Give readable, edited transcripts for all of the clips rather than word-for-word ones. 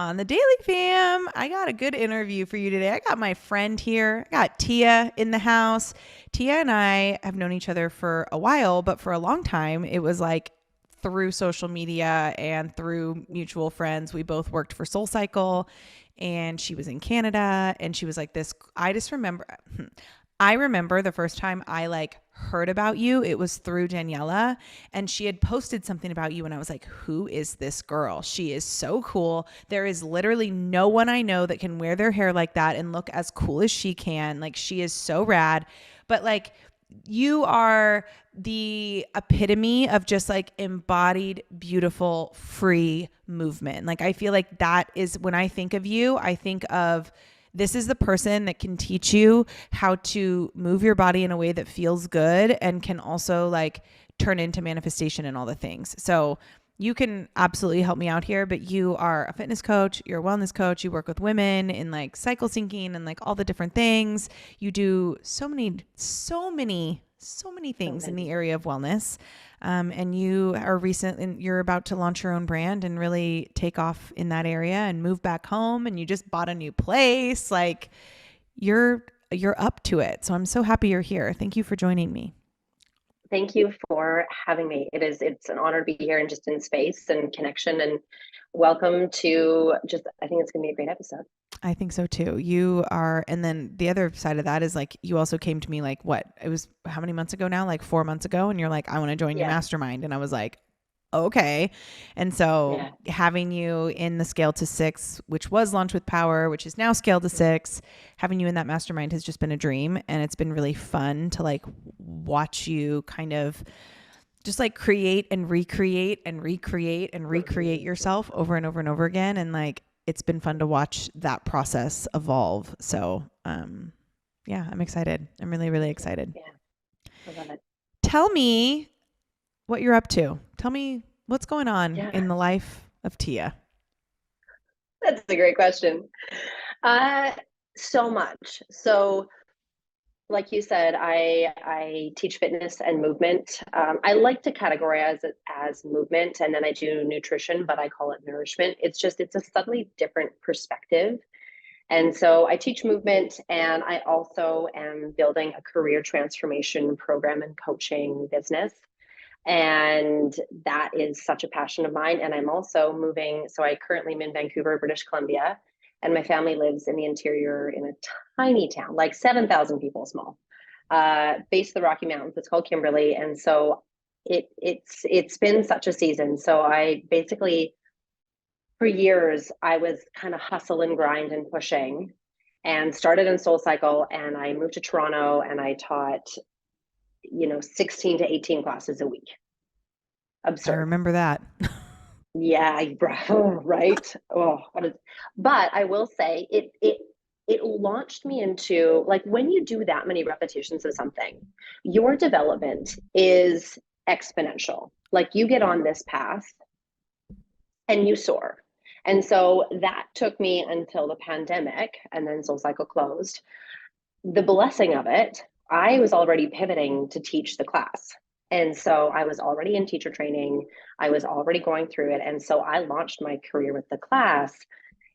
On the Daily Fam, I got a good interview for you today. I got my friend here. I got Tia in the house. Tia and I have known each other for a while, but for a long time, it was like through social media and through mutual friends. We both worked for SoulCycle, and she was in Canada, and she was like this. I remember the first time I like heard about you, it was through Daniela, and she had posted something about you, and I was like, who is this girl? She is so cool. There is literally no one I know that can wear their hair like that and look as cool as she can. Like, she is so rad. But like, you are the epitome of just like embodied, beautiful, free movement. Like, I feel like that is when I think of you, I think of this is the person that can teach you how to move your body in a way that feels good and can also like turn into manifestation and all the things. So you can absolutely help me out here, but you are a fitness coach, you're a wellness coach, you work with women in like cycle syncing and like all the different things. You do so many things in the area of wellness. And you are you're about to launch your own brand and really take off in that area and move back home. And you just bought a new place. Like, you're up to it. So I'm so happy you're here. Thank you for joining me. Thank you for having me. It's an honor to be here and just in space and connection, and welcome to I think it's going to be a great episode. I think so too. You are, and then the other side of that is like, you also came to me like, what, it was how many months ago now? Like 4 months ago. And you're like, I want to join your mastermind. And I was like, okay. And so having you in the Scale to 6, which was Launch with Power, which is now Scale to 6, having you in that mastermind has just been a dream. And it's been really fun to like watch you kind of just like create and recreate and recreate and recreate yourself over and over and over again. And like, it's been fun to watch that process evolve. So, yeah, I'm excited. I'm really, really excited. Yeah, I love it. Tell me what you're up to. Tell me what's going on in the life of Tia. That's a great question. So much. So, like you said, I teach fitness and movement. I like to categorize it as movement, and then I do nutrition, but I call it nourishment. It's a subtly different perspective. And so I teach movement, and I also am building a career transformation program and coaching business. And that is such a passion of mine. And I'm also moving. So I currently am in Vancouver, British Columbia, and my family lives in the interior in a tiny town, like 7,000 people small, base of the Rocky Mountains. It's called Kimberley. And so it's been such a season. So I basically, for years, I was kind of hustle and grind and pushing, and started in SoulCycle, and I moved to Toronto, and I taught 16 to 18 classes a week. Absurd. I remember that. Yeah, right. But I will say it launched me into, like, when you do that many repetitions of something, your development is exponential. Like, you get on this path and you soar. And so that took me until the pandemic, and then SoulCycle closed. The blessing of it, I was already pivoting to teach the class. And so I was already in teacher training. I was already going through it. And so I launched my career with the class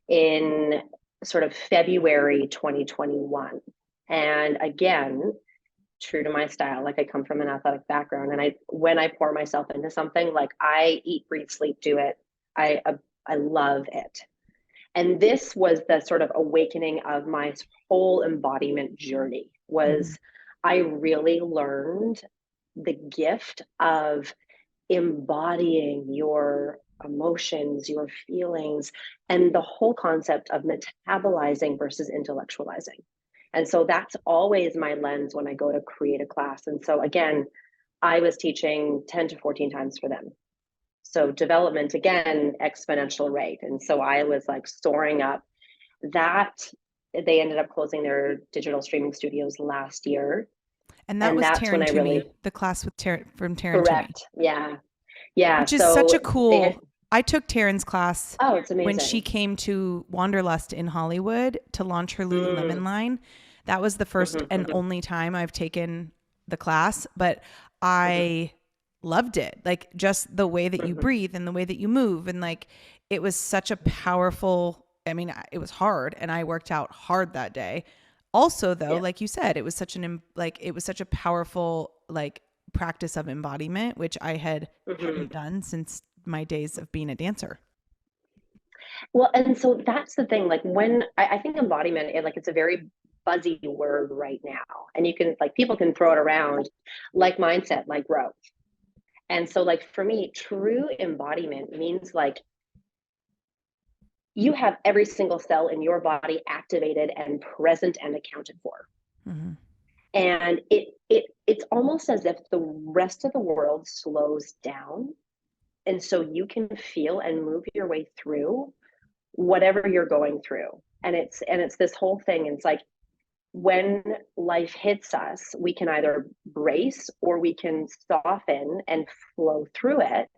in sort of February 2021. And again, true to my style, like, I come from an athletic background, and when I pour myself into something, like, I eat, breathe, sleep, do it. I love it. And this was the sort of awakening of my whole embodiment journey. Was I really learned the gift of embodying your emotions, your feelings, and the whole concept of metabolizing versus intellectualizing. And so that's always my lens when I go to create a class. And so again, I was teaching 10 to 14 times for them. So development, again, exponential rate. And so I was like soaring up. That they ended up closing their digital streaming studios last year. And that's when I really, the class with from Taryn. Correct. Yeah. Yeah. Which is such a cool. I took Taryn's class. Oh, it's amazing. When she came to Wanderlust in Hollywood to launch her Lululemon line. That was the first and only time I've taken the class, but I loved it. Like, just the way that you breathe and the way that you move, and like, it was such a powerful, I mean, it was hard and I worked out hard that day. Also though, Yeah. like you said, it was such a powerful like practice of embodiment, which I hadn't Hmm. done since my days of being a dancer. Well, and so that's the thing. Like when I think embodiment, like it's a very buzzy word right now, and you can like people can throw it around, like mindset, like growth. And so, like for me, true embodiment means like you have every single cell in your body activated and present and accounted for. Hmm. And it's almost as if the rest of the world slows down, and so you can feel and move your way through whatever you're going through. And it's this whole thing. It's like when life hits us, we can either brace or we can soften and flow through it.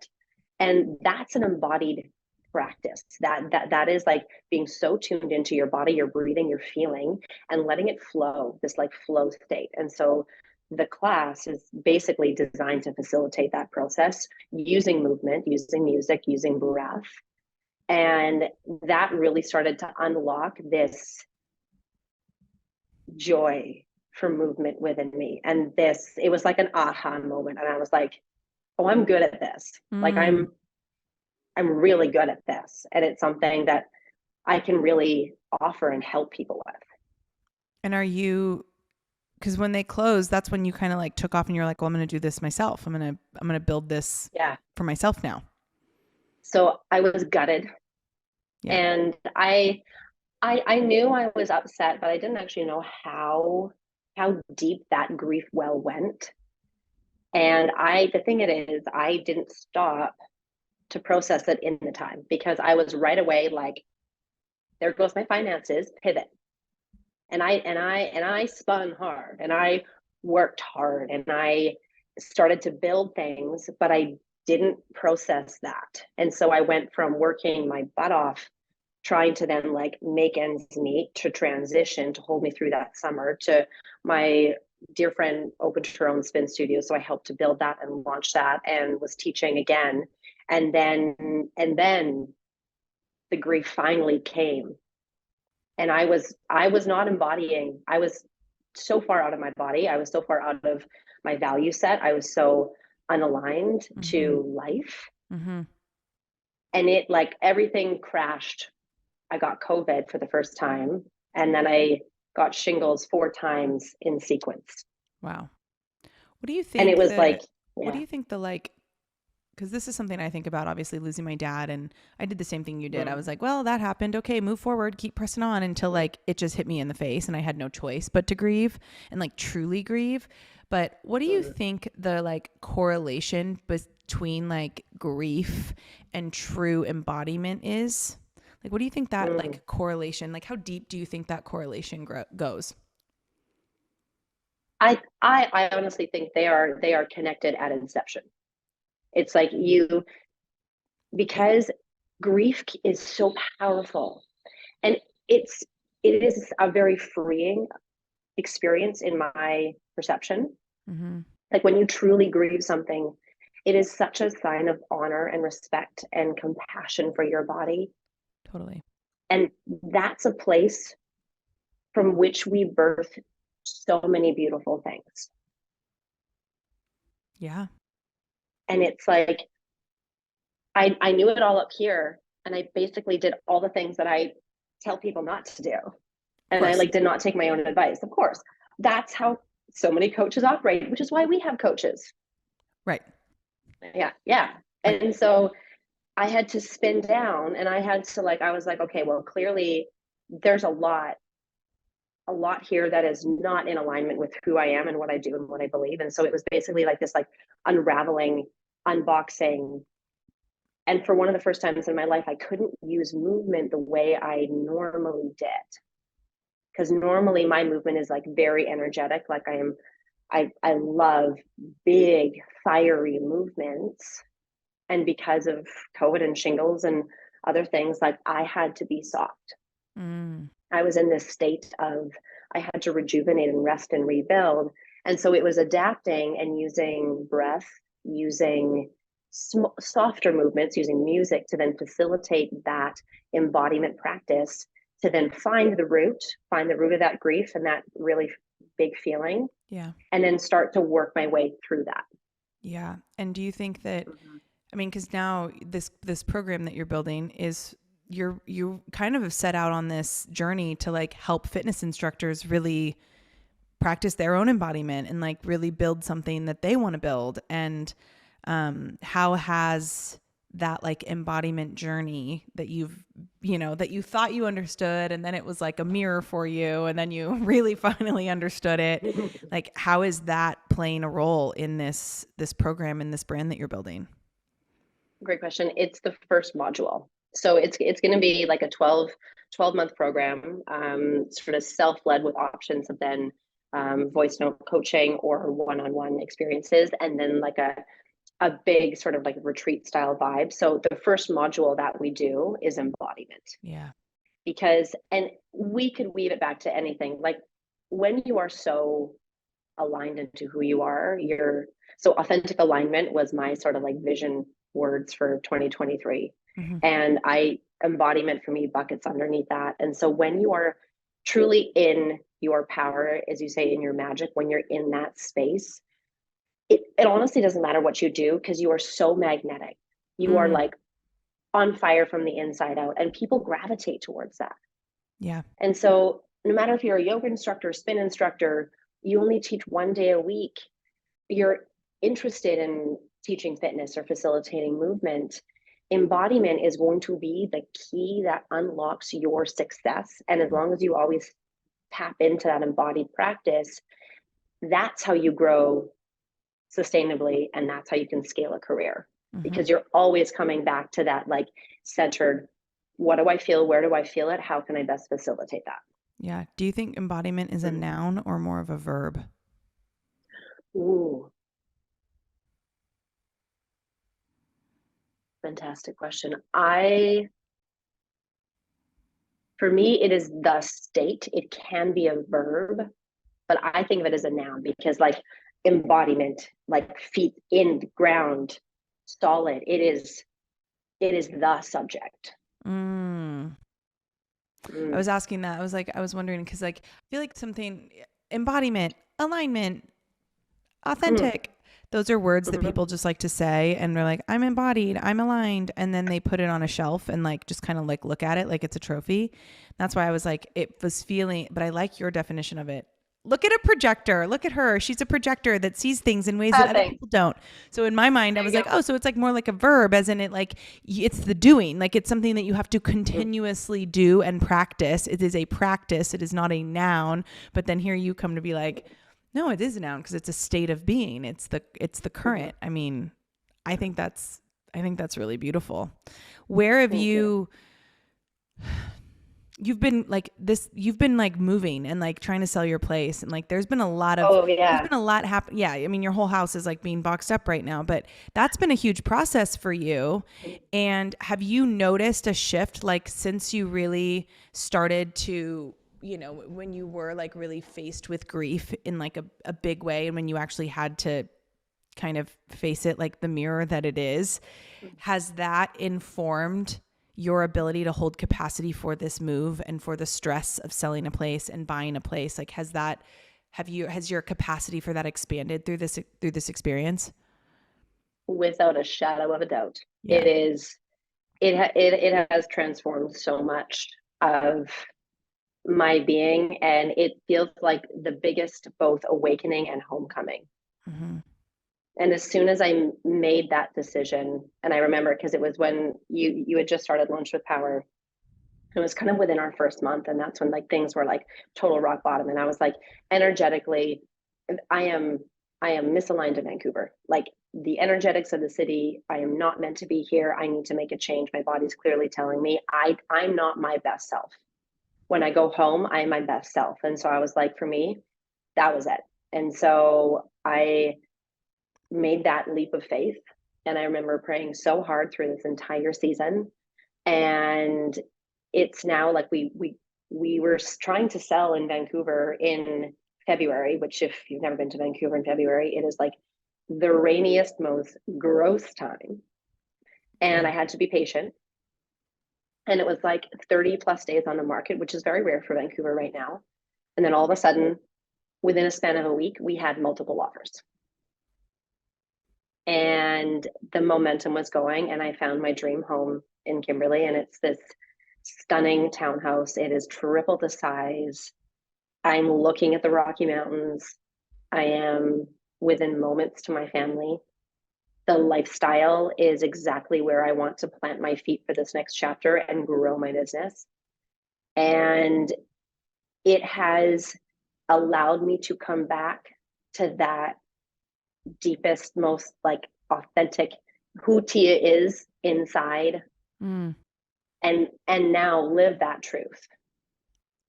And that's an embodied practice. That is like being so tuned into your body, your breathing, your feeling, and letting it flow, this like flow state. And so the class is basically designed to facilitate that process using movement, using music, using breath. And that really started to unlock this joy for movement within me. And this, it was like an aha moment. And I was like, oh, I'm good at this. Like Mm. I'm really good at this. And it's something that I can really offer and help people with. And are you, because when they closed, that's when you kind of like took off and you're like, well, I'm going to do this myself. I'm going to build this Yeah. for myself now. So I was gutted, Yeah. and I knew I was upset, but I didn't actually know how deep that grief well went. And the thing it is, I didn't stop to process it in the time because I was right away like, there goes my finances, pivot. And I spun hard and I worked hard and I started to build things, but I didn't process that. And so I went from working my butt off trying to then like make ends meet to transition to hold me through that summer to my dear friend opened her own spin studio, so I helped to build that and launch that and was teaching again. And then the grief finally came, and I was not embodying. I was so far out of my body. I was so far out of my value set. I was so unaligned Mm-hmm. to life, Mm-hmm. and it like everything crashed. I got COVID for the first time, and then I got shingles 4 times in sequence. Wow. What do you And it think was the like, what do yeah. you think the like because this is something I think about, obviously losing my dad, and I did the same thing you did. I was Mm, like, well, that happened. Okay, move forward, keep pressing on until mm, like it just hit me in the face and I had no choice but to grieve and like truly grieve. But what do you mm, think the like correlation between like grief and true embodiment is? Like what do you think that mm. like correlation, like how deep do you think that correlation goes? I honestly think they are connected at inception. It's like you, because grief is so powerful, and it's it is a very freeing experience in my perception. Mm-hmm. Like when you truly grieve something, it is such a sign of honor and respect and compassion for your body. Totally. And that's a place from which we birth so many beautiful things. Yeah. And it's like I knew it all up here, and I basically did all the things that I tell people not to do. Of And I course. like did not take my own advice. Of course, that's how so many coaches operate, which is why we have coaches. Right. Yeah, yeah. Right. And so I had to spin down, and I had to like I was like, okay, well, clearly there's a lot here that is not in alignment with who I am and what I do and what I believe. And so it was basically like this like unraveling, unboxing. And for one of the first times in my life, I couldn't use movement the way I normally did. Because normally my movement is like very energetic. Like I love big, fiery movements. And because of COVID and shingles and other things, like I had to be soft. Mm. I was in this state of I had to rejuvenate and rest and rebuild. And so it was adapting and using breath, using softer movements using music to then facilitate that embodiment practice, to then find the root of that grief and that really big feeling, Yeah. and then start to work my way through that. Yeah. And do you think that, Mm-hmm. I mean, because now this program that you're building is you kind of have set out on this journey to like help fitness instructors really practice their own embodiment and like really build something that they want to build. And how has that like embodiment journey that that you thought you understood, and then it was like a mirror for you, and then you really finally understood it, like how is that playing a role in this program and this brand that you're building? Great question. It's the first module. So it's going to be like a 12 month program, sort of self-led with options of then voice note coaching or one-on-one experiences, and then like a big sort of like retreat style vibe. So the first module that we do is embodiment, Yeah. because, and we could weave it back to anything. Like when you are so aligned into who you are, so authentic alignment was my sort of like vision words for 2023. Mm-hmm. And embodiment for me buckets underneath that. And so when you are truly in your power, as you say, in your magic, when you're in that space, it honestly doesn't matter what you do, because you are so magnetic. You are Mm. like on fire from the inside out, and people gravitate towards that. Yeah. And so no matter if you're a yoga instructor, spin instructor, you only teach 1 day a week, you're interested in teaching fitness or facilitating movement, embodiment is going to be the key that unlocks your success. And as long as you always tap into that embodied practice, that's how you grow sustainably, and that's how you can scale a career, Mm-hmm. because you're always coming back to that like centered, what do I feel, where do I feel it, how can I best facilitate that. Yeah. Do you think embodiment is a noun or more of a verb? Ooh, fantastic question. For me, it is the state. It can be a verb, but I think of it as a noun, because like embodiment, like feet in the ground, solid, it is the subject. Mm. I Mm. was asking that. I was wondering because like I feel like something embodiment, alignment, Mm. authentic. Those are words that Mm-hmm. people just like to say and they're like, I'm embodied, I'm aligned. And then they put it on a shelf and like just kind of like look at it like it's a trophy. That's why I was like, it was feeling, but I like your definition of it. Look at a projector. Look at her. She's a projector that sees things in ways that other Thanks. people don't. So in my mind, I There was you like, oh, so it's like more like a verb, as in it like it's the doing. Like it's something that you have to go. continuously do and practice. It is a practice. It is not a noun. But then here you come to be like, no, it is a noun because it's a state of being. It's the Mm-hmm. current. I mean, I think that's really beautiful. Where have Thank you. you've been like this, you've been like moving and like trying to sell your place, and like Oh there's yeah. been a lot happen. Yeah, I mean your whole house is like being boxed up right now, but that's been a huge process for you. And have you noticed a shift like since you really started to, when you were like really faced with grief in like a big way, and when you actually had to kind of face it like the mirror that it is, has that informed your ability to hold capacity for this move and for the stress of selling a place and buying a place? Like has your capacity for that expanded through this experience? Without a shadow of a doubt, Yeah. it is. It has transformed so much of my being, and it feels like the biggest both awakening and homecoming. Mm-hmm. And as soon as I made that decision, and I remember because it was when you had just started Lunch with Power, it was kind of within our first month, and that's when like things were like total rock bottom, and I was like, energetically, i am I am misaligned in Vancouver. Like the energetics of the city, I am not meant to be here. I need to make a change. My body's clearly telling me I'm not my best self. When I go home, I am my best self. And so I was like, for me, that was it. And so I made that leap of faith, and I remember praying so hard through this entire season. And it's now like we were trying to sell in Vancouver in February, which if you've never been to Vancouver in February, it is like the rainiest, most gross time. And Yeah. I had to be patient. And it was like 30 plus days on the market, which is very rare for Vancouver right now. And then all of a sudden, within a span of a week, we had multiple offers. And the momentum was going, and I found my dream home in Kimberley. And it's this stunning townhouse. It is triple the size. I'm looking at the Rocky Mountains. I am within moments to my family. The lifestyle is exactly where I want to plant my feet for this next chapter and grow my business. And it has allowed me to come back to that deepest, most like authentic who Tia is inside, Mm, and now live that truth.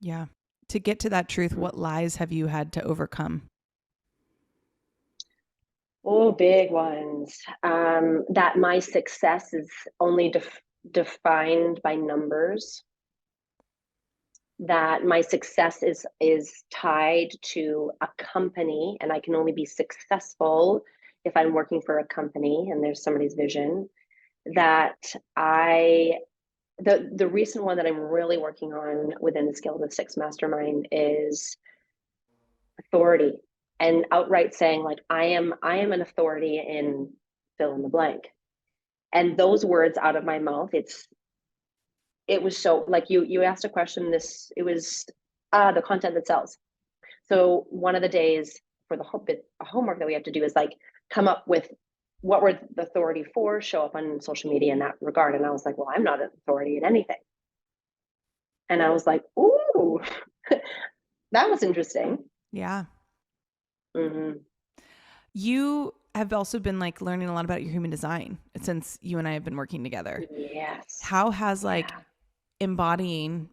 yeah. To get to that truth, what lies have you had to overcome? Oh, big ones. That my success is only defined by numbers. That my success is tied to a company, and I can only be successful if I'm working for a company and there's somebody's vision. That I the recent one that I'm really working on within the Scale to Six Mastermind is authority, and outright saying like I am an authority in fill in the blank. And those words out of my mouth, it was so like you asked a question, this it was the content that sells. So one of the days for the homework that we have to do is like come up with what we're the authority for, show up on social media in that regard. And I was like, well, I'm not an authority in anything. And I was like, ooh, that was interesting. Yeah. Mm-hmm. You have also been like learning a lot about your human design since you and I have been working together. Yes. How has like Yeah. embodying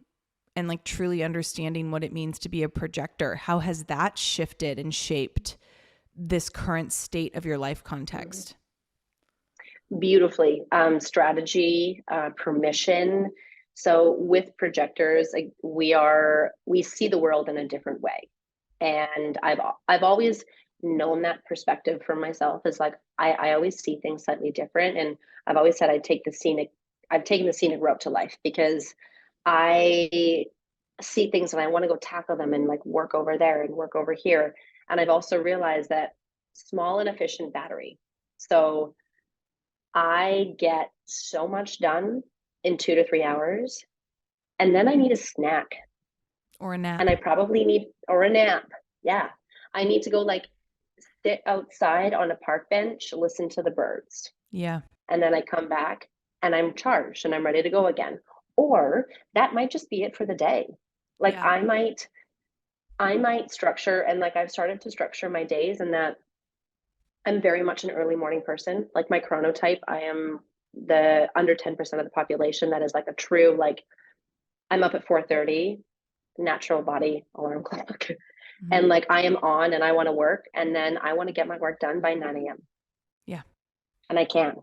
and like truly understanding what it means to be a projector, how has that shifted and shaped this current state of your life context? Beautifully. Strategy, permission. So with projectors, like, we see the world in a different way. And I've always known that perspective for myself is like I always see things slightly different. And I've always said I've taken the scenic route to life because I see things and I want to go tackle them and like work over there and work over here. And I've also realized that small and efficient battery. So I get so much done in 2 to 3 hours, and then I need a snack, Or a and nap? I probably need or a nap. Yeah, I need to go like sit outside on a park bench, listen to the birds, Yeah. and then I come back and I'm charged and I'm ready to go again. Or that might just be it for the day. Like Yeah. I might structure, and like I've started to structure my days, and that I'm very much an early morning person. Like my chronotype, I am the under 10% of the population that is like a true, like I'm up at 4:30, natural body alarm clock. Mm-hmm. And like I am on and I want to work, and then I want to get my work done by 9 a.m. Yeah. And I can.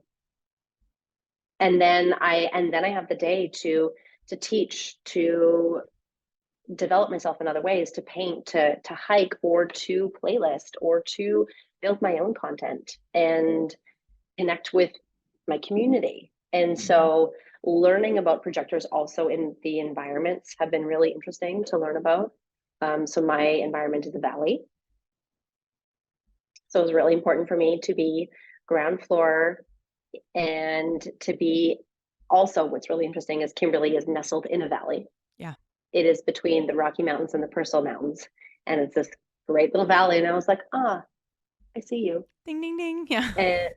And then I have the day to teach, to develop myself in other ways, to paint, to hike, or to playlist, or to build my own content and connect with my community. And Mm-hmm. so learning about projectors also in the environments have been really interesting to learn about. So my environment is a valley. So it was really important for me to be ground floor, and to be also what's really interesting is Kimberley is nestled in a valley. Yeah. It is between the Rocky Mountains and the Purcell Mountains. And it's this great little valley. And I was like, I see you. Ding, ding, ding. Yeah. And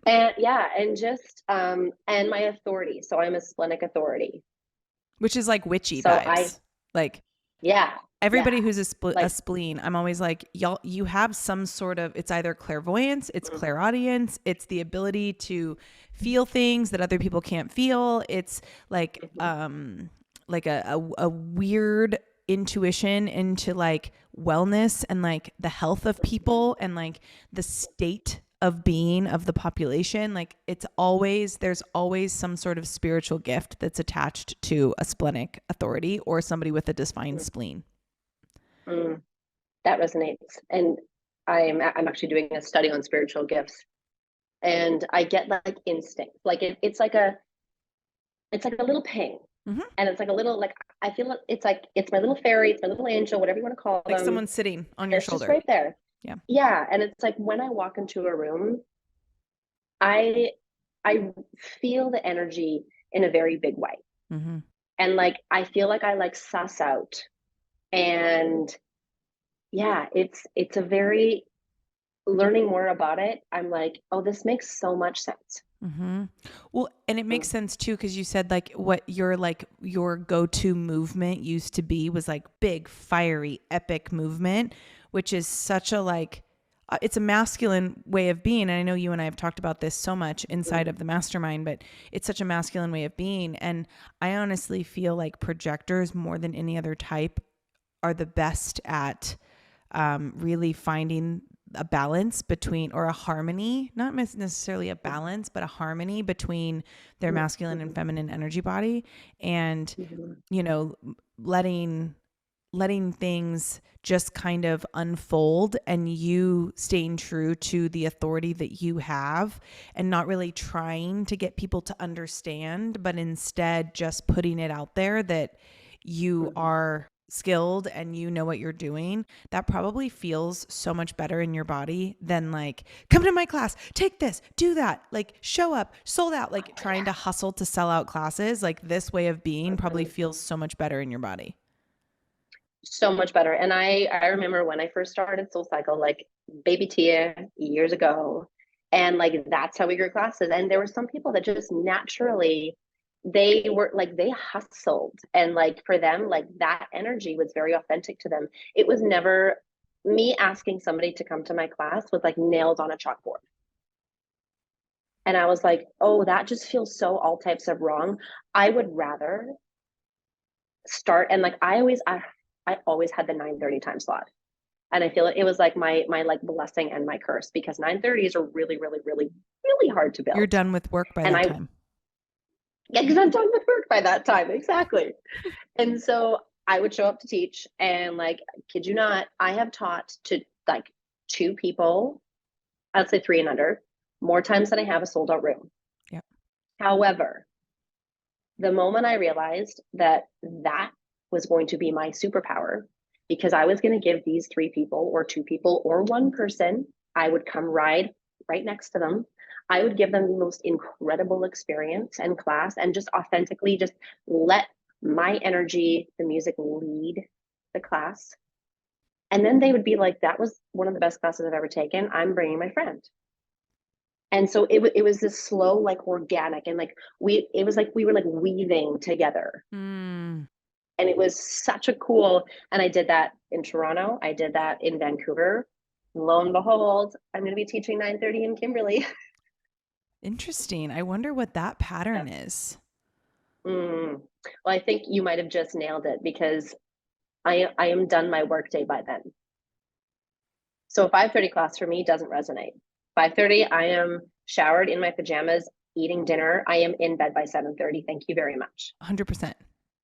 and yeah, and just and my authority. So I'm a splenic authority. Which is like witchy So I vibes. Like yeah, yeah. everybody who's a Like spleen, I'm always like, y'all, you have some sort of, it's either clairvoyance, it's clairaudience, it's the ability to feel things that other people can't feel. It's like a weird intuition into like wellness and like the health of people and like the state of being of the population. Like there's always some sort of spiritual gift that's attached to a splenic authority or somebody with a defined spleen. mm, that resonates. And I'm actually doing a study on spiritual gifts, and I get like instinct, like it's like a little ping, Mm-hmm. and it's like a little like I feel it's like it's my little fairy, it's my little angel, whatever you want to call Like them, someone sitting on and your it's just shoulder. right there. Yeah. Yeah, and it's like when I walk into a room, I I feel the energy in a very big way. Mm-hmm. And like I feel like I like suss out, and yeah, it's a very learning more about it. I'm like, oh, this makes so much sense. Mm-hmm. Well, and it makes sense too, because you said what your go-to movement used to be was like big, fiery, epic movement, which is such a it's a masculine way of being. And I know you and I have talked about this so much inside of the mastermind, but it's such a masculine way of being. And I honestly feel like projectors, more than any other type, are the best at really finding a balance between, or a harmony, not necessarily a balance, but a harmony between their masculine and feminine energy body. And, Mhm. you know, letting things just kind of unfold, and you staying true to the authority that you have, and not really trying to get people to understand, but instead just putting it out there that you are skilled and you know what you're doing. That probably feels so much better in your body than like, come to my class, take this, do that, like show up, sold out, like trying to hustle to sell out classes. Like this way of being probably feels so much better in your body. So much better. And I remember when I first started Soul Cycle, like baby Tia years ago, and like that's how we grew classes. And there were some people that just naturally they were like they hustled, and like for them like that energy was very authentic to them. It was never me asking somebody to come to my class with like nails on a chalkboard. And I was like, oh, that just feels so all types of wrong. I would rather start, and like I always had the 9:30 time slot. And I feel it was like my like blessing and my curse, because 9:30s are really, really, really, really hard to You're build. done with work by And that I time. yeah, because I'm done with work by that time. Exactly. And so I would show up to teach, and like kid you not, I have taught to like two people, I'd say three and under, more times than I have a sold out room. Yeah. However, the moment I realized that that was going to be my superpower, because I was going to give these three people or two people or one person, I would come ride right next to them. I would give them the most incredible experience and class, and just authentically just let my energy, the music lead the class. And then they would be like, that was one of the best classes I've ever taken. I'm bringing my friend. And so it was this slow, like organic, and like it was like we were like weaving together. Mm. And it was such a cool, and I did that in Toronto, I did that in Vancouver. Lo and behold, I'm going to be teaching 9:30 in Kimberley. Interesting. I wonder what that pattern is. Mm. Well, I think you might have just nailed it, because I am done my workday by then. So a 5:30 class for me doesn't resonate. 5:30, I am showered in my pajamas, eating dinner. I am in bed by 7:30. Thank you very much. 100%.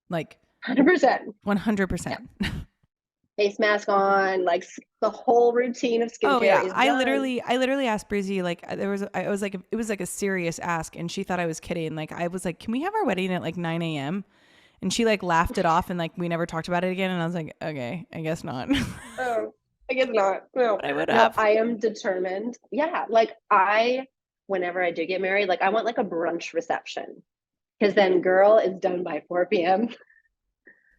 Like 100%. 100%. Face mask on, like the whole routine of Oh skincare yeah, is done. I literally asked Breezy, like I was like, it was like a serious ask, and she thought I was kidding. Like I was like, can we have our wedding at like 9 a.m.? And she like laughed it off, and like we never talked about it again. And I was like, okay, I guess not. Oh, I guess not. No, But I would no, have. I am determined. Yeah, like whenever I do get married, like I want like a brunch reception, because then girl is done by 4 p.m.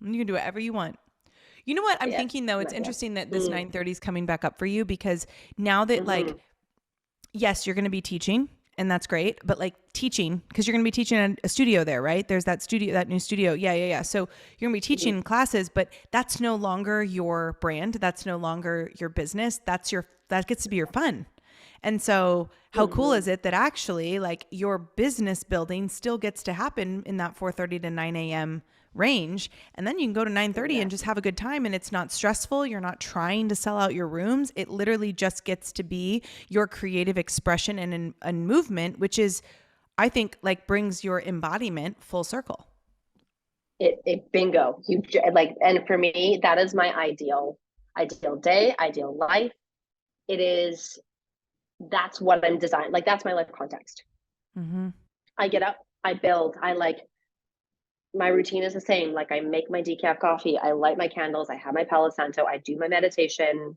You can do whatever you want. You know what I'm Yeah, thinking though? It's yeah. interesting that this Mm, 9:30 is coming back up for you, because now that like, mm-hmm, yes, you're going to be teaching, and that's great, but like teaching, because you're going to be teaching in a studio there, right? There's that studio, that new studio. Yeah, yeah, yeah. So you're going to be mm-hmm, teaching classes, but that's no longer your brand. That's no longer your business. That gets to be your fun. And so how cool mm-hmm. is it that actually like your business building still gets to happen in that 4:30 to 9 a.m. range, and then you can go to 9:30 and just Exactly. have a good time, and it's not stressful. You're not trying to sell out your rooms. It literally just gets to be your creative expression and movement, which is, I think, like brings your embodiment full circle. It bingo. Like, and for me, that is my ideal day, ideal life. it is, that's what I'm designed. Like that's my life context. Mm-hmm. I get up, I build, I like, my routine is the same. Like I make my decaf coffee, I light my candles, I have my Palo Santo, I do my meditation,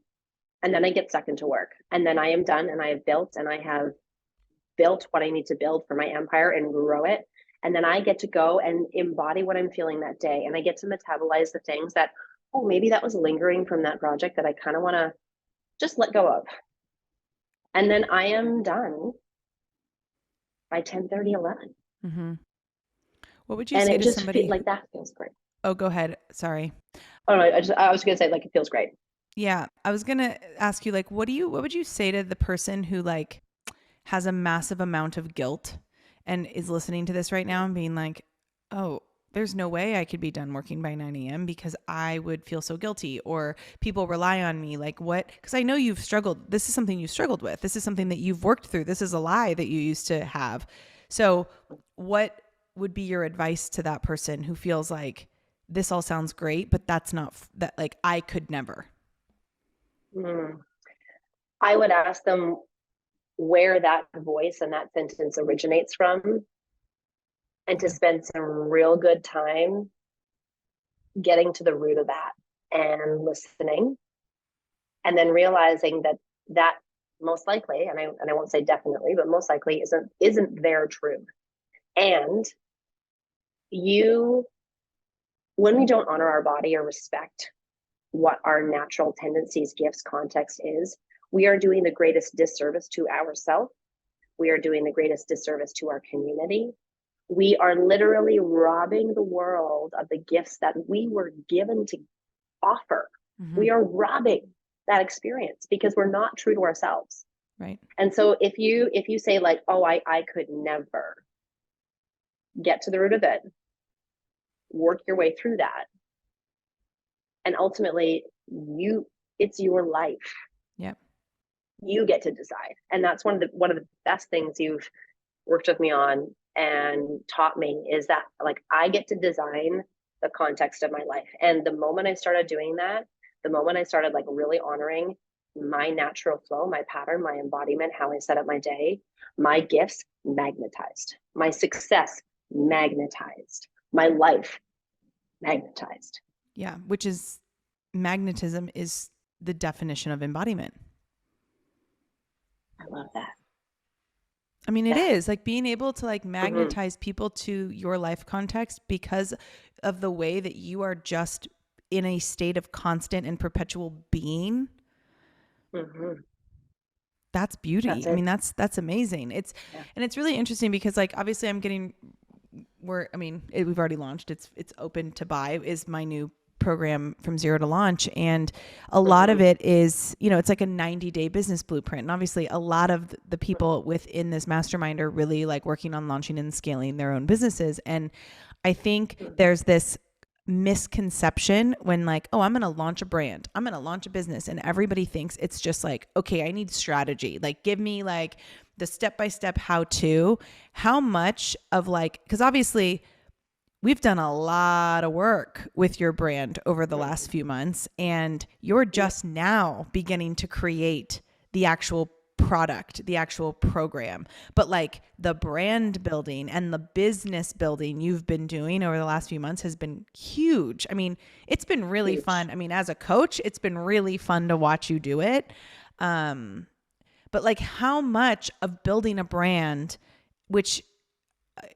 and then I get stuck into work. And then I am done and I have built and I have built what I need to build for my empire and grow it. And then I get to go and embody what I'm feeling that day. And I get to metabolize the things that, oh, maybe that was lingering from that project that I kind of want to just let go of. And then I am done by 10:30, 11. Mm-hmm. What would you And say it to just somebody like that feels great. oh, go ahead. Sorry. Oh no, I was gonna say like it feels great. Yeah. I was going to ask you, like, what would you say to the person who like has a massive amount of guilt and is listening to this right now and being like, oh, there's no way I could be done working by 9 a.m. because I would feel so guilty, or people rely on me. Like, what? Because I know you've struggled. This is something you struggled with. This is something that you've worked through. This is a lie that you used to have. So, what would be your advice to that person who feels like this all sounds great, but that's not that, like, I could never? Mm. I would ask them where that voice and that sentence originates from, and to Okay. spend some real good time getting to the root of that and listening, and then realizing that that most likely, and I won't say definitely, but most likely isn't their truth. And you, when we don't honor our body or respect what our natural tendencies, gifts, context is, we are doing the greatest disservice to ourselves. We are doing the greatest disservice to our community. We are literally robbing the world of the gifts that we were given to offer. Mm-hmm. We are robbing that experience because we're not true to ourselves. Right. And so if you say like, oh, I could never, get to the root of it, work your way through that, and ultimately it's your life. Yep. You get to decide. And that's one of the best things you've worked with me on and taught me, is that like I get to design the context of my life. And the moment I started doing that, the moment I started like really honoring my natural flow, my pattern, my embodiment, how I set up my day, my gifts magnetized, my success magnetized, my life magnetized. Yeah. Which is magnetism is the definition of embodiment. I love that. I mean, it Yeah. is like being able to like Mm-hmm. magnetize people to your life context because of the way that you are just in a state of constant and perpetual being. Mm-hmm. That's beauty. That's I it. mean, that's amazing. Yeah. And it's really interesting because like obviously we've already launched. It's open to buy is my new program from zero to launch, and a lot of Mm-hmm. it is, it's like a 90-day business blueprint, and obviously a lot of the people within this mastermind are really like working on launching and scaling their own businesses. And I think Mm-hmm. there's this misconception when like, oh, I'm going to launch a brand, I'm going to launch a business, and everybody thinks it's just like, okay, I need strategy, like give me like the step-by-step how to. How much of like, because obviously we've done a lot of work with your brand over the last few months, and you're Yeah. just now beginning to create the actual product, the actual program. But like the brand building and the business building you've been doing over the last few months has been huge. I mean, it's been really Huge. fun. I mean, as a coach, it's been really fun to watch you do it. Um, but like how much of building a brand, which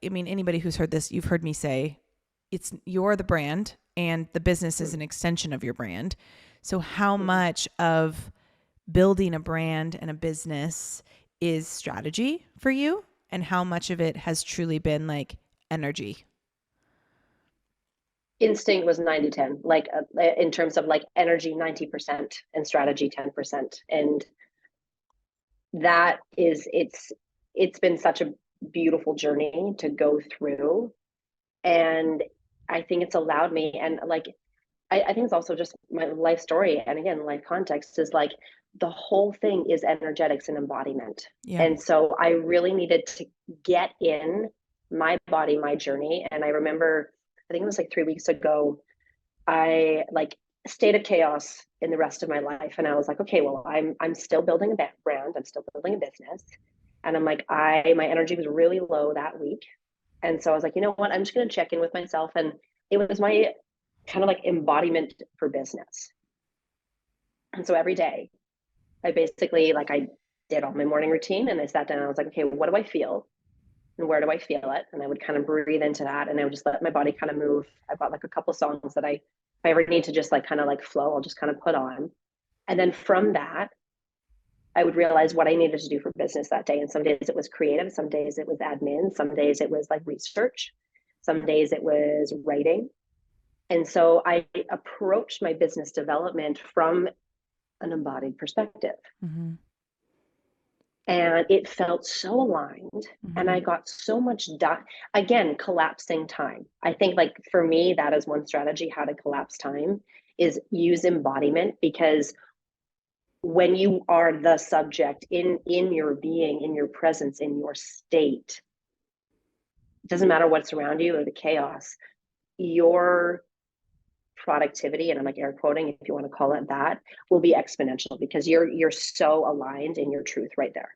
I mean, anybody who's heard this, you've heard me say, you're the brand and the business is an extension of your brand. So how Mm-hmm. much of building a brand and a business is strategy for you, and how much of it has truly been like energy? Instinct was 90-10, like in terms of like energy 90% and strategy 10%. And that is, it's been such a beautiful journey to go through. And I think it's allowed me, and like I think it's also just my life story, and again life context is like the whole thing is energetics and embodiment. Yeah. And so I really needed to get in my body, my journey. And I remember, I think it was like 3 weeks ago, I like state of chaos in the rest of my life. And I was like, okay, well, I'm still building a brand. I'm still building a business. And I'm like, my energy was really low that week. And so I was like, you know what? I'm just going to check in with myself. And it was my kind of like embodiment for business. And so every day I basically like I did all my morning routine and I sat down and I was like, okay, what do I feel? And where do I feel it? And I would kind of breathe into that and I would just let my body kind of move. I've got like a couple songs that if I ever need to just like kind of like flow, I'll just kind of put on. And then from that, I would realize what I needed to do for business that day. And some days it was creative, some days it was admin, some days it was like research, some days it was writing. And so I approached my business development from an embodied perspective. Mm-hmm. And it felt so aligned. Mm-hmm. And I got so much done. Again, collapsing time. I think like for me, that is one strategy, how to collapse time is use embodiment, because when you are the subject in your being, in your presence, in your state, it doesn't matter what's around you or the chaos, your productivity, and I'm like air quoting if you want to call it that, will be exponential because you're so aligned in your truth right there.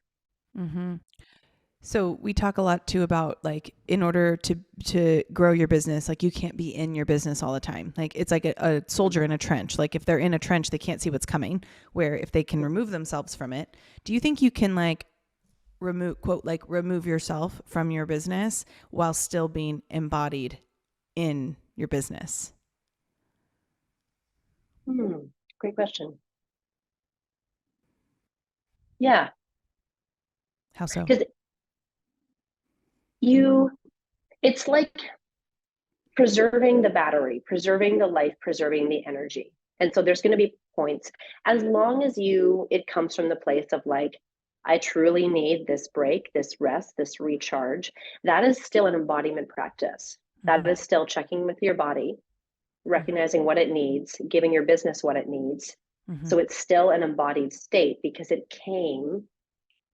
Mm-hmm. So we talk a lot too about like in order to grow your business, like you can't be in your business all the time. Like it's like a soldier in a trench. Like if they're in a trench, they can't see what's coming. Where if they can remove themselves from it, do you think you can like remove quote like remove yourself from your business while still being embodied in your business? Great question. Yeah, How so? because you, it's like preserving the battery, preserving the life, preserving the energy. And so there's going to be points, as long as it comes from the place of like, I truly need this break, this rest, this recharge. That is still an embodiment practice. Mm-hmm. That is still checking with your body, recognizing what it needs, giving your business what it needs. Mm-hmm. So it's still an embodied state because it came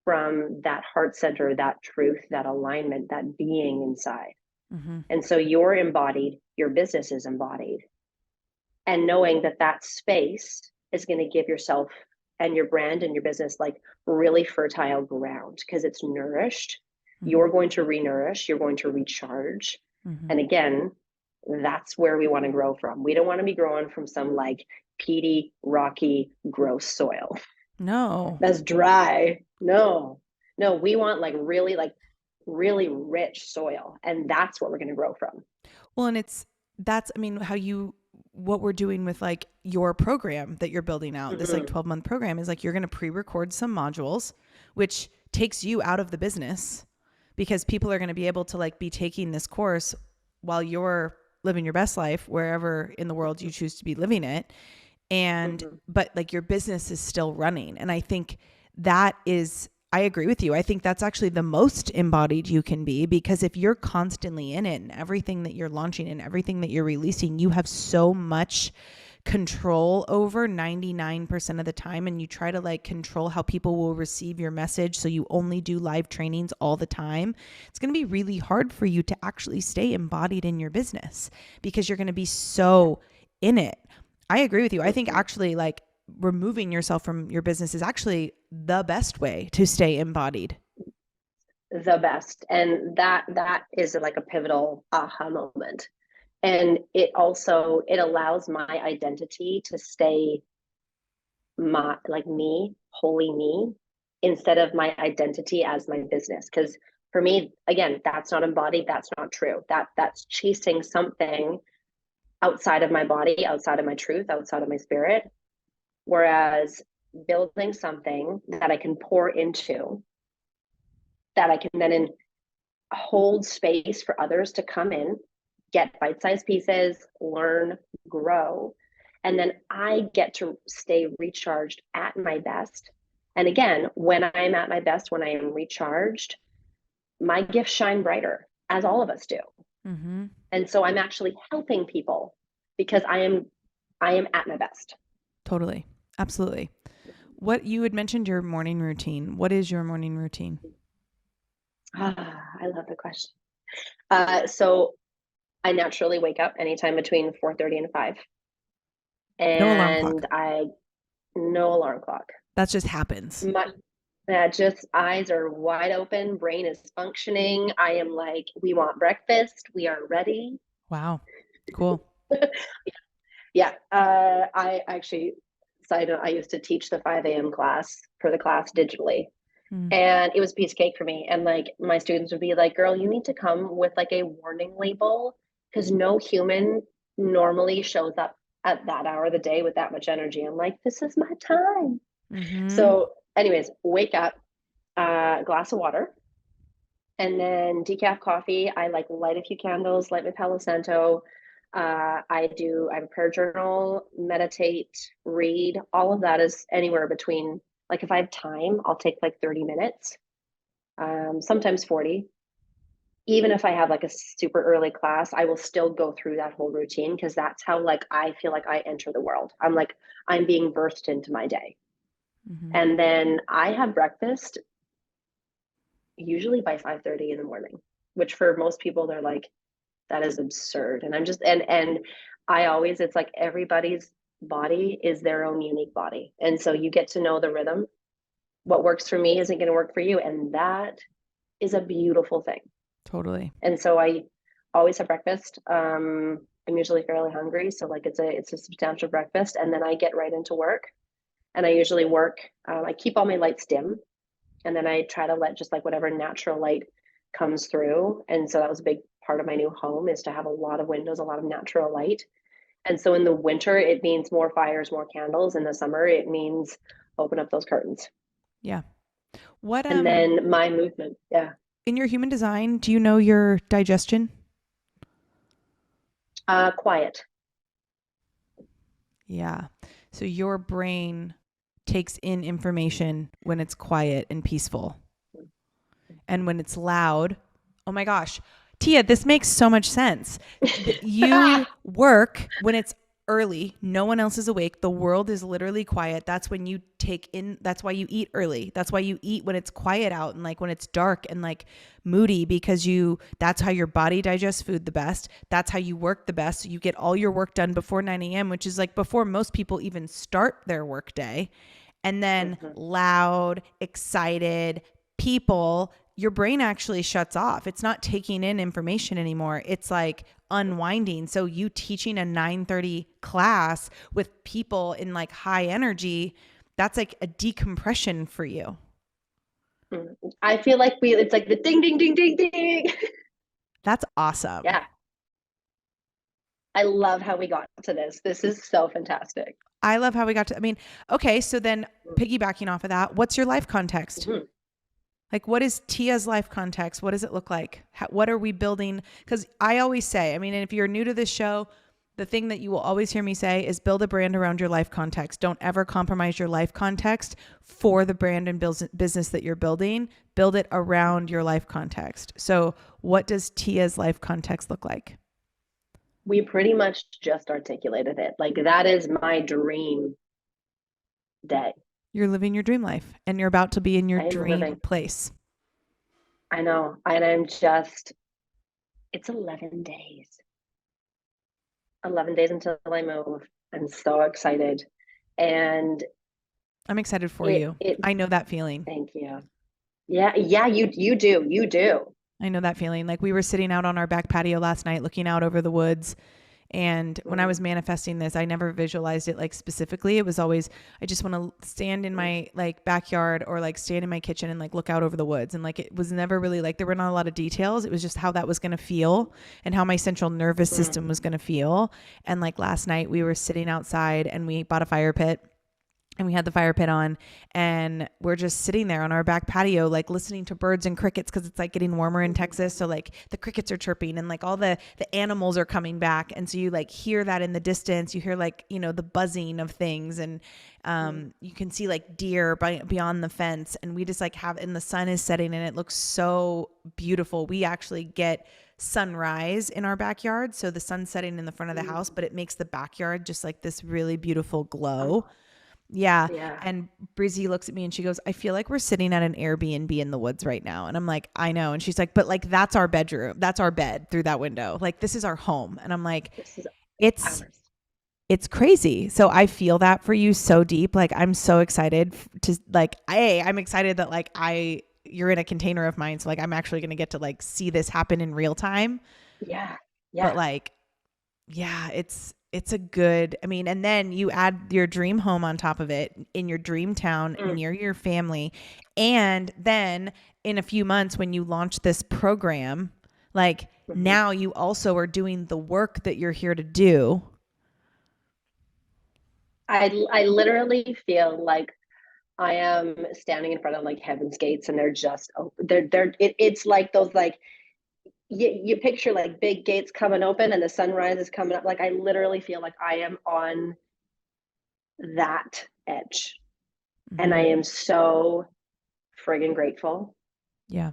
from that heart center, that truth, that alignment, that being inside. Mm-hmm. And so you're embodied, your business is embodied. And knowing that that space is going to give yourself and your brand and your business like really fertile ground because it's nourished. Mm-hmm. You're going to re-nourish, you're going to recharge. Mm-hmm. And again, that's where we want to grow from. We don't want to be growing from some like peaty, rocky, gross soil No. that's dry. No, no, we want like really rich soil. And that's what we're going to grow from. Well, and that's, I mean, what we're doing with like your program that you're building out, this like Mm-hmm. 12-month program is like you're going to pre-record some modules, which takes you out of the business because people are going to be able to like be taking this course while you're living your best life wherever in the world you choose to be living it. And, Mm-hmm. but like your business is still running. And I think that is, I agree with you. I think that's actually the most embodied you can be because if you're constantly in it and everything that you're launching and everything that you're releasing, you have so much control over 99% of the time, and you try to like control how people will receive your message, so you only do live trainings all the time, it's going to be really hard for you to actually stay embodied in your business because you're going to be so in it. I agree with you. I think Mm-hmm. actually like removing yourself from your business is actually the best way to stay embodied. The best. And that is like a pivotal aha moment. And it allows my identity to stay my like me, wholly me, instead of my identity as my business. Because for me, again, that's not embodied, that's not true. That's chasing something outside of my body, outside of my truth, outside of my spirit. Whereas building something that I can pour into, that I can then hold space for others to come in, get bite-sized pieces, learn, grow, and then I get to stay recharged at my best. And again, when I'm at my best, when I am recharged, my gifts shine brighter, as all of us do. Mm-hmm. And so I'm actually helping people because I am at my best. Totally. Absolutely. What you had mentioned your morning routine. What is your morning routine? I love the question. So I naturally wake up anytime between 4:30 and 5. No alarm and clock. I no alarm clock. That just happens. My just eyes are wide open, brain is functioning. I am like, we want breakfast, we are ready. Wow. Cool. Yeah, I actually, side note, I used to teach the 5 a.m. class for the class digitally. Mm. And it was a piece of cake for me. And like my students would be like, girl, you need to come with like a warning label because no human normally shows up at that hour of the day with that much energy. I'm like, this is my time. Mm-hmm. So, anyways, wake up, glass of water, and then decaf coffee. I like light a few candles, light my Palo Santo. I have a prayer journal, meditate, read. All of that is anywhere between, like, if I have time, I'll take like 30 minutes, sometimes 40. Even if I have like a super early class, I will still go through that whole routine because that's how like I feel like I enter the world. I'm like, I'm being birthed into my day. Mm-hmm. And then I have breakfast usually by 5:30 in the morning, which for most people they're like, that is absurd. And I'm just and I always, it's like everybody's body is their own unique body. And so you get to know the rhythm. What works for me isn't going to work for you. And that is a beautiful thing. Totally. And so I always have breakfast. I'm usually fairly hungry, so like it's a substantial breakfast, and then I get right into work. And I usually work. I keep all my lights dim, and then I try to let just like whatever natural light comes through. And so that was a big part of my new home is to have a lot of windows, a lot of natural light. And so in the winter, it means more fires, more candles. In the summer, it means open up those curtains. Yeah. What And then my movement, yeah, in your human design, do you know your digestion? quiet. Yeah. So your brain takes in information when it's quiet and peaceful. And when it's loud, oh my gosh, Tia, this makes so much sense. You work when it's early, no one else is awake, the world is literally quiet. That's when you take in, that's why you eat early. That's why you eat when it's quiet out and like when it's dark and like moody, because that's how your body digests food the best. That's how you work the best. So you get all your work done before 9 a.m., which is like before most people even start their work day. And then Mhm. loud, excited people, your brain actually shuts off. It's not taking in information anymore. It's like unwinding. So you teaching a 9:30 class with people in like high energy, that's like a decompression for you. I feel like it's like the ding, ding, ding, ding, ding. That's awesome. Yeah. I love how we got to this. This is so fantastic. I love how we got to, I mean, okay, so then piggybacking off of that, what's your life context? Mhm. Like, what is Tia's life context? What does it look like? What are we building? Because I always say, I mean, and if you're new to this show, the thing that you will always hear me say is build a brand around your life context. Don't ever compromise your life context for the brand and business that you're building. Build it around your life context. So, what does Tia's life context look like? We pretty much just articulated it. Like, that is my dream day. You're living your dream life and you're about to be in your I am dream living. place. I know. And I'm just, it's 11 days. 11 days until I move. I'm so excited. And I'm excited for you. it, I know that feeling. thank you. Yeah, yeah, you do. You do. I know that feeling. Like we were sitting out on our back patio last night looking out over the woods. And when I was manifesting this, I never visualized it like specifically. It was always, I just want to stand in my like backyard or like stand in my kitchen and like look out over the woods. And like it was never really like there were not a lot of details. It was just how that was going to feel and how my central nervous system was going to feel. And like last night we were sitting outside and we bought a fire pit and we had the fire pit on and we're just sitting there on our back patio, like listening to birds and crickets. Cause it's like getting warmer in Texas. So like the crickets are chirping and like all the animals are coming back. And so you like hear that in the distance, you hear like, you know, the buzzing of things and, you can see like deer beyond the fence. And we just like and the sun is setting and it looks so beautiful. We actually get sunrise in our backyard. So the sun's setting in the front of the house, but it makes the backyard just like this really beautiful glow. Yeah. Yeah. And Brizzy looks at me and she goes, I feel like we're sitting at an Airbnb in the woods right now. And I'm like, I know. And she's like, but like, that's our bedroom. That's our bed through that window. Like, this is our home. And I'm like, This is it's ours. it's crazy. So I feel that for you so deep. Like I'm so excited to like, I'm excited that like you're in a container of mine. So like, I'm actually going to get to like see this happen in real time. Yeah. But Yeah. like, yeah, it's a good, I mean, and then you add your dream home on top of it in your dream town Mm. near your family. And then in a few months when you launch this program, like Mm-hmm. now you also are doing the work that you're here to do. I literally feel like I am standing in front of like heaven's gates, and they're just it's like those like you picture like big gates coming open and the sunrise is coming up. Like I literally feel like I am on that edge, and I Mm-hmm. am so friggin' grateful, Yeah.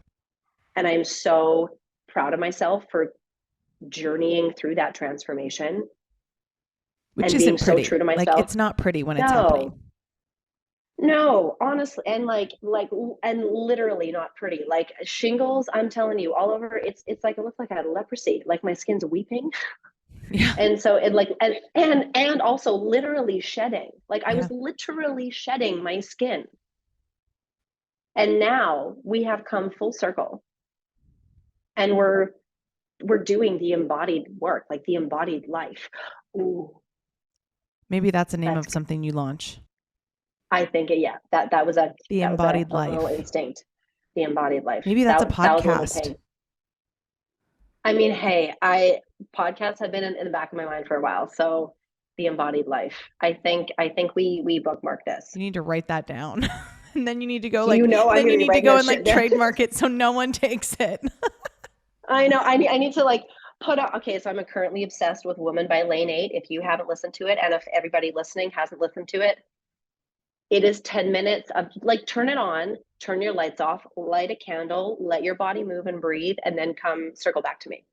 and I am so proud of myself for journeying through that transformation Which and being isn't so pretty. true to Like myself. it's not pretty when it's happening. No, no, honestly, and and literally not pretty. Like shingles, I'm telling you, all over. It's like it looks like I had leprosy. Like my skin's weeping, Yeah. and so it like and also literally shedding. Like I Yeah. was literally shedding my skin, and now we have come full circle, and we're doing the embodied work, like the embodied life. Ooh, Maybe that's the name that's of something you launch. I think yeah, The that was embodied a little life. instinct. The embodied life. Maybe that's a That was a little podcast. ping. I mean, hey, I podcasts have been in the back of my mind for a while. So the embodied life. I think we bookmark this. You need to write that down. And then you need to go You like, know I'm then gonna you be need to writing go that and like shit down. trademark it so no one takes it. I know. I need to like put out okay, so I'm currently obsessed with Woman by Lane 8. If you haven't listened to it, and if everybody listening hasn't listened to it, it is 10 minutes of like turn it on, turn your lights off, light a candle, let your body move and breathe, and then come circle back to me.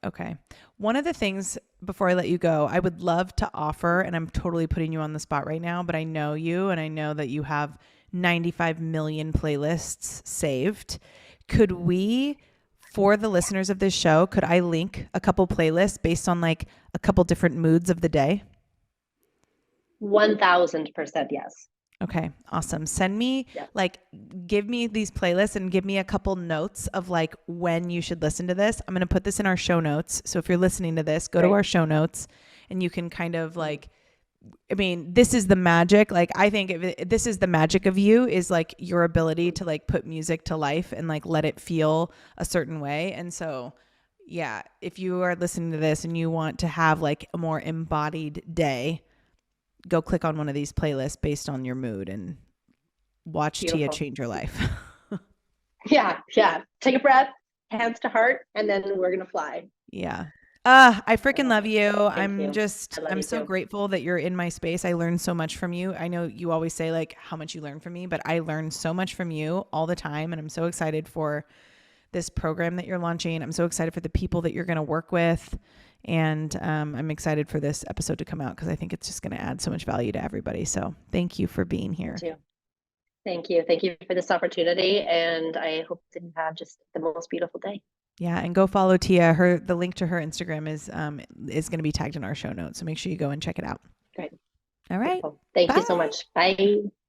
Okay. One of the things before I let you go, I would love to offer, and I'm totally putting you on the spot right now, but I know you and I know that you have 95 million playlists saved. Could we, for the listeners of this show, could I link a couple playlists based on like a couple different moods of the day? 1000% yes. Okay, awesome. Send me Yeah. like give me these playlists and give me a couple notes of like when you should listen to this. I'm going to put this in our show notes. So if you're listening to this, go to Great. our show notes and you can kind of like I mean, this is the magic. Like I think this is the magic of you is like your ability to like put music to life and like let it feel a certain way. And so yeah, if you are listening to this and you want to have like a more embodied day, go click on one of these playlists based on your mood and watch Tia Beautiful. change your life. Yeah, yeah. Take a breath, hands to heart, and then we're gonna fly. Yeah. I I freaking love love it. you. Thank you. I love I'm you so too. grateful that you're in my space. I learned so much from you. I know you always say like how much you learn from me, but I learn so much from you all the time. And I'm so excited for this program that you're launching. I'm so excited for the people that you're going to work with. And I'm excited for this episode to come out because I think it's just going to add so much value to everybody. So thank you for being Me here. too. Thank you. Thank you for this opportunity. And I hope that you have just the most beautiful day. Yeah, and go follow Tia. The link to her Instagram is going to be tagged in our show notes. So make sure you go and check it out. Great. All right. Beautiful. Thank you so Bye. much. Bye.